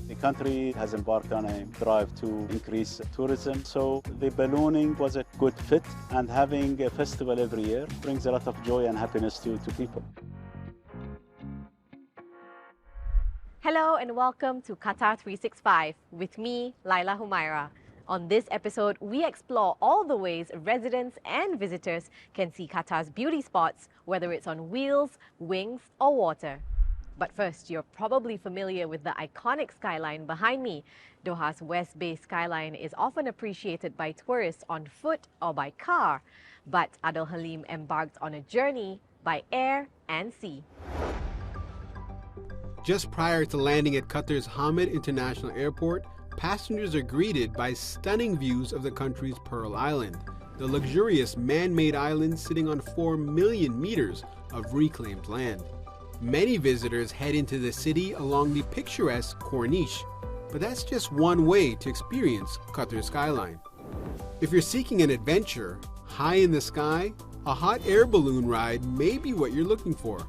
The country has embarked on a drive to increase tourism, so the ballooning was a good fit, and having a festival every year brings a lot of joy and happiness to people. Hello and welcome to Qatar 365 with me, Laila Humaira. On this episode, we explore all the ways residents and visitors can see Qatar's beauty spots, whether it's on wheels, wings, or water. But first, you're probably familiar with the iconic skyline behind me. Doha's West Bay skyline is often appreciated by tourists on foot or by car, but Adel Halim embarked on a journey by air and sea. Just prior to landing at Qatar's Hamid International Airport, passengers are greeted by stunning views of the country's Pearl Island, the luxurious man-made island sitting on 4 million meters of reclaimed land. Many visitors head into the city along the picturesque Corniche, but that's just one way to experience Qatar's skyline. If you're seeking an adventure high in the sky, a hot air balloon ride may be what you're looking for.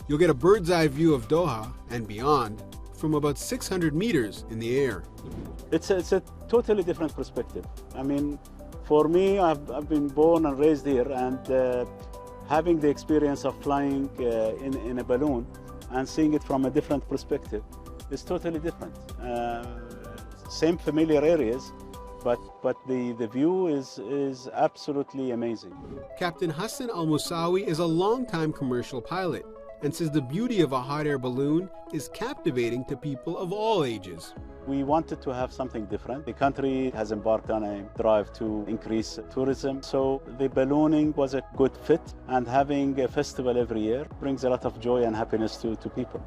You'll get a bird's eye view of Doha and beyond from about 600 meters in the air. It's a totally different perspective. I mean, for me, I've been born and raised here, and having the experience of flying in a balloon and seeing it from a different perspective is totally different. Same familiar areas, but the view is absolutely amazing. Captain Hassan Al-Musawi is a longtime commercial pilot and says the beauty of a hot air balloon is captivating to people of all ages. We wanted to have something different. The country has embarked on a drive to increase tourism, so the ballooning was a good fit, and having a festival every year brings a lot of joy and happiness to people.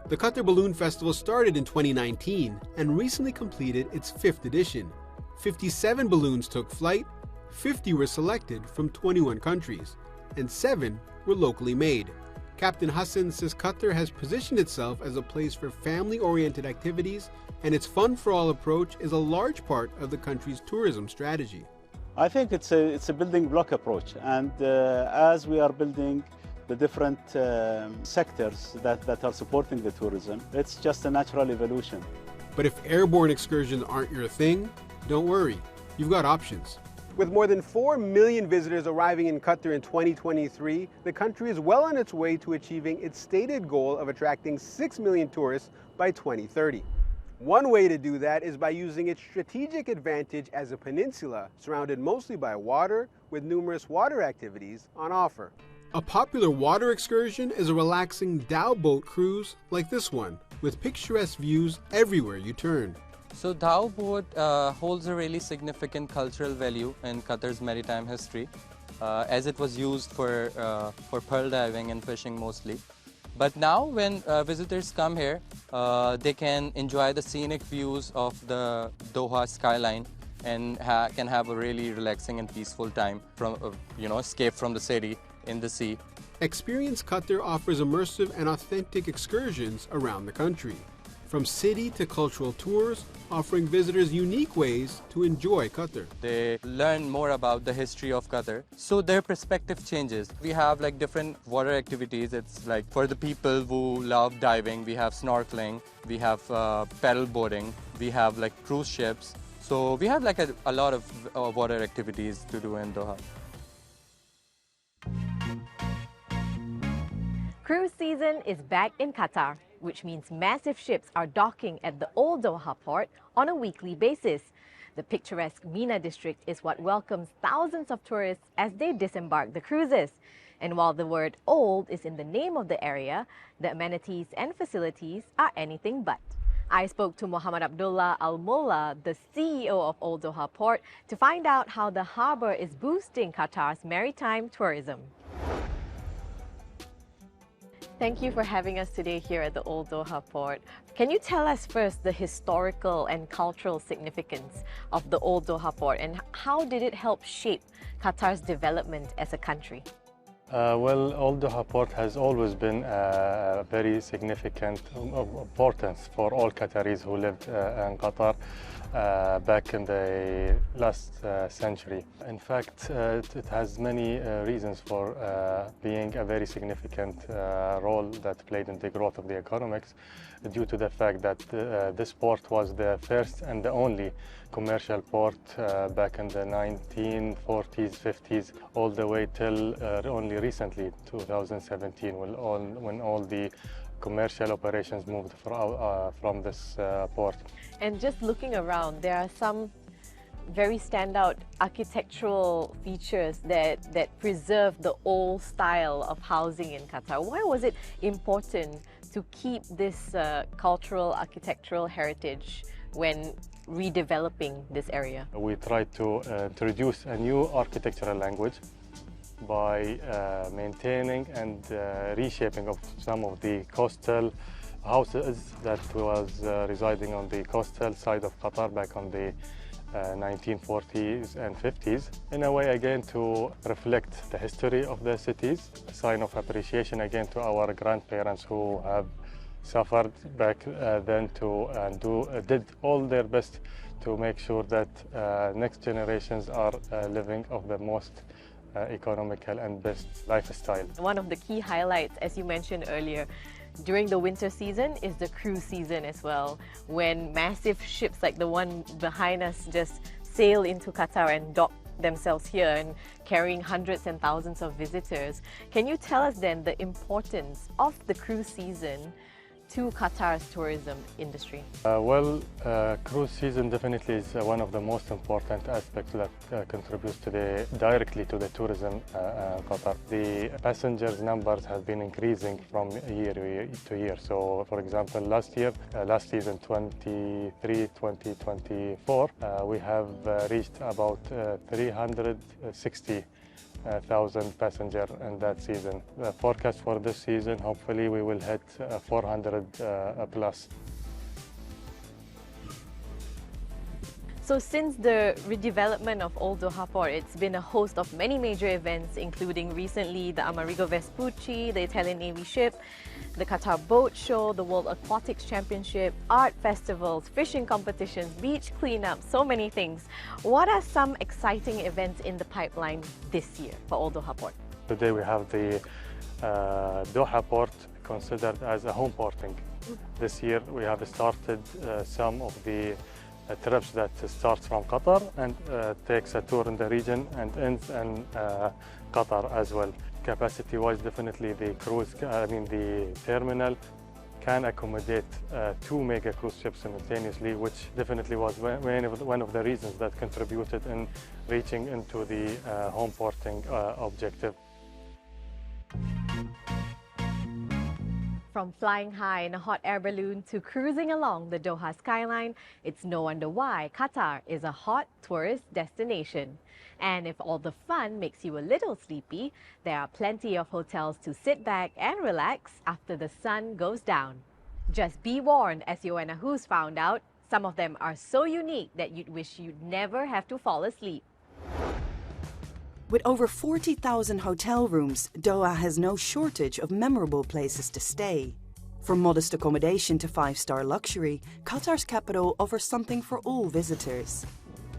The Qatar Balloon Festival started in 2019 and recently completed its 5th edition. 57 balloons took flight, 50 were selected from 21 countries, and 7 were locally made. Captain Hassan says Qatar has positioned itself as a place for family-oriented activities, and its fun-for-all approach is a large part of the country's tourism strategy. I think it's a building block approach, and as we are building the different sectors that are supporting the tourism, it's just a natural evolution. But if airborne excursions aren't your thing, don't worry, you've got options. With more than 4 million visitors arriving in Qatar in 2023, the country is well on its way to achieving its stated goal of attracting 6 million tourists by 2030. One way to do that is by using its strategic advantage as a peninsula surrounded mostly by water, with numerous water activities on offer. A popular water excursion is a relaxing dhow boat cruise like this one, with picturesque views everywhere you turn. So dhow boat holds a really significant cultural value in Qatar's maritime history, as it was used for pearl diving and fishing mostly. But now when visitors come here, they can enjoy the scenic views of the Doha skyline and can have a really relaxing and peaceful time from, escape from the city in the sea. Experience Qatar offers immersive and authentic excursions around the country, from city to cultural tours, offering visitors unique ways to enjoy Qatar. They learn more about the history of Qatar, so their perspective changes. We have like different water activities. It's like for the people who love diving, we have snorkeling, we have paddle boarding, we have like cruise ships. So we have like a lot of water activities to do in Doha. Cruise season is back in Qatar, which means massive ships are docking at the Old Doha Port on a weekly basis. The picturesque Mina district is what welcomes thousands of tourists as they disembark the cruises. And while the word old is in the name of the area, the amenities and facilities are anything but. I spoke to Muhammad Abdullah Al-Mullah, the CEO of Old Doha Port, to find out how the harbour is boosting Qatar's maritime tourism. Thank you for having us today here at the Old Doha Port. Can you tell us first the historical and cultural significance of the Old Doha Port, and how did it help shape Qatar's development as a country? Well, Old Doha Port has always been a very significant importance for all Qataris who lived in Qatar back in the last century. In fact, it has many reasons for being a very significant role that played in the growth of the economics. due to the fact that this port was the first and the only commercial port back in the 1940s, 50s, all the way till only recently, 2017, when all the commercial operations moved from this port. And just looking around, there are some very standout architectural features that preserve the old style of housing in Qatar. Why was it important to keep this cultural architectural heritage when redeveloping this area? We tried to introduce a new architectural language by maintaining and reshaping of some of the coastal houses that was residing on the coastal side of Qatar back on the 1940s and 50s, in a way again to reflect the history of the cities, a sign of appreciation again to our grandparents who have suffered back then did all their best to make sure that next generations are living of the most economical and best lifestyle. One of the key highlights, as you mentioned earlier, during the winter season is the cruise season as well, when massive ships like the one behind us just sail into Qatar and dock themselves here and carrying hundreds and thousands of visitors. Can you tell us then the importance of the cruise season to Qatar's tourism industry? Cruise season definitely is one of the most important aspects that contributes directly to the tourism Qatar. The passengers numbers have been increasing from year to year. So, for example, last season 2023-2024, we have reached about 360,000 passengers in that season. The forecast for this season, hopefully we will hit 400 plus. So since the redevelopment of Old Doha Port, it's been a host of many major events, including recently the Amerigo Vespucci, the Italian Navy ship, the Qatar Boat Show, the World Aquatics Championship, art festivals, fishing competitions, beach cleanup, so many things. What are some exciting events in the pipeline this year for Old Doha Port? Today we have the Doha Port considered as a home porting. This year we have started some of the trips that starts from Qatar and takes a tour in the region and ends in Qatar as well. Capacity-wise, definitely the terminal can accommodate 2 mega cruise ships simultaneously, which definitely was one of the reasons that contributed in reaching into the home porting objective. From flying high in a hot air balloon to cruising along the Doha skyline, it's no wonder why Qatar is a hot tourist destination. And if all the fun makes you a little sleepy, there are plenty of hotels to sit back and relax after the sun goes down. Just be warned, as Joanna Hoos found out, some of them are so unique that you'd wish you'd never have to fall asleep. With over 40,000 hotel rooms, Doha has no shortage of memorable places to stay. From modest accommodation to 5-star luxury, Qatar's capital offers something for all visitors.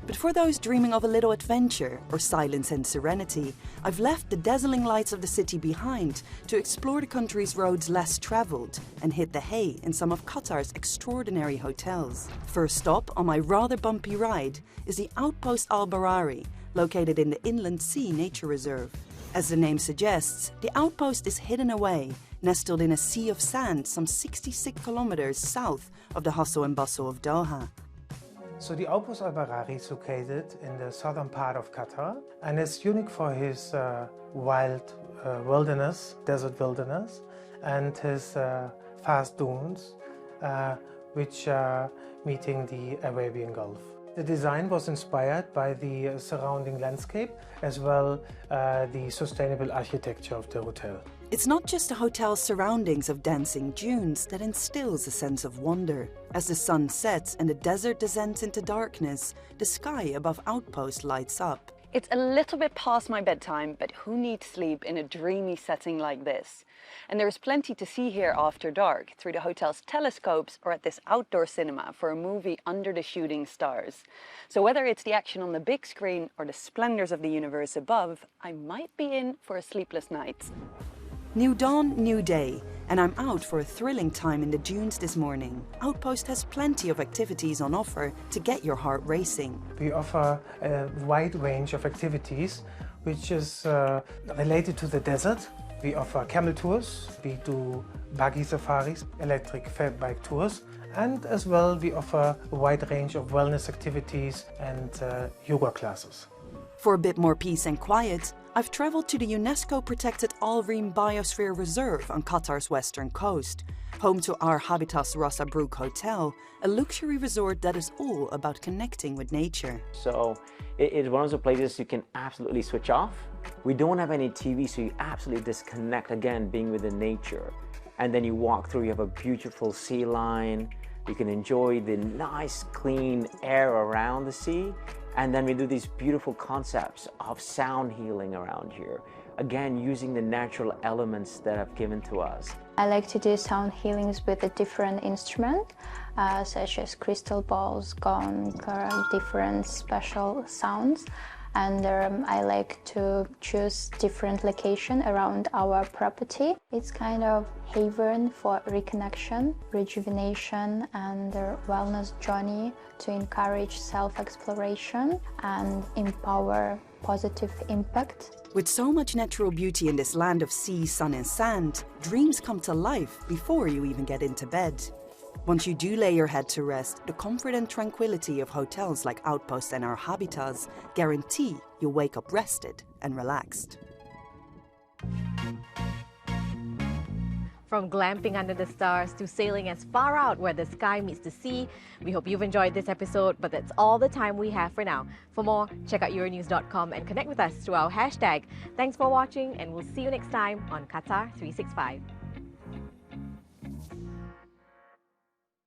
But for those dreaming of a little adventure or silence and serenity, I've left the dazzling lights of the city behind to explore the country's roads less traveled and hit the hay in some of Qatar's extraordinary hotels. First stop on my rather bumpy ride is the Outpost Al Barari, located in the Inland Sea Nature Reserve. As the name suggests, the outpost is hidden away, nestled in a sea of sand some 66 kilometers south of the hustle and bustle of Doha. So the Outpost Al Barari is located in the southern part of Qatar, and it's unique for his wild wilderness, desert wilderness, and his vast dunes, which are meeting the Arabian Gulf. The design was inspired by the surrounding landscape as well the sustainable architecture of the hotel. It's not just the hotel's surroundings of dancing dunes that instills a sense of wonder. As the sun sets and the desert descends into darkness, the sky above Outpost lights up. It's a little bit past my bedtime, but who needs sleep in a dreamy setting like this? And there's plenty to see here after dark, through the hotel's telescopes or at this outdoor cinema for a movie under the shooting stars. So whether it's the action on the big screen or the splendors of the universe above, I might be in for a sleepless night. New dawn, new day, and I'm out for a thrilling time in the dunes this morning. Outpost has plenty of activities on offer to get your heart racing. We offer a wide range of activities which is related to the desert. We offer camel tours, we do buggy safaris, electric fat bike tours, and as well we offer a wide range of wellness activities and yoga classes. For a bit more peace and quiet, I've traveled to the UNESCO-protected Al Reem Biosphere Reserve on Qatar's western coast, home to our Habitas Ras Abrouq Hotel, a luxury resort that is all about connecting with nature. So it's one of the places you can absolutely switch off. We don't have any TV, so you absolutely disconnect, again, being with the nature. And then you walk through, you have a beautiful Sealine, you can enjoy the nice, clean air around the sea. And then we do these beautiful concepts of sound healing around here. Again, using the natural elements that have given to us. I like to do sound healings with a different instrument, such as crystal balls, gong, different special sounds. And I like to choose different location around our property. It's kind of haven for reconnection, rejuvenation, and a wellness journey to encourage self-exploration and empower positive impact. With so much natural beauty in this land of sea, sun and sand, dreams come to life before you even get into bed. Once you do lay your head to rest, the comfort and tranquility of hotels like Outpost and our Habitats guarantee you'll wake up rested and relaxed. From glamping under the stars to sailing as far out where the sky meets the sea, we hope you've enjoyed this episode, but that's all the time we have for now. For more, check out Euronews.com and connect with us through our hashtag. Thanks for watching, and we'll see you next time on Qatar 365.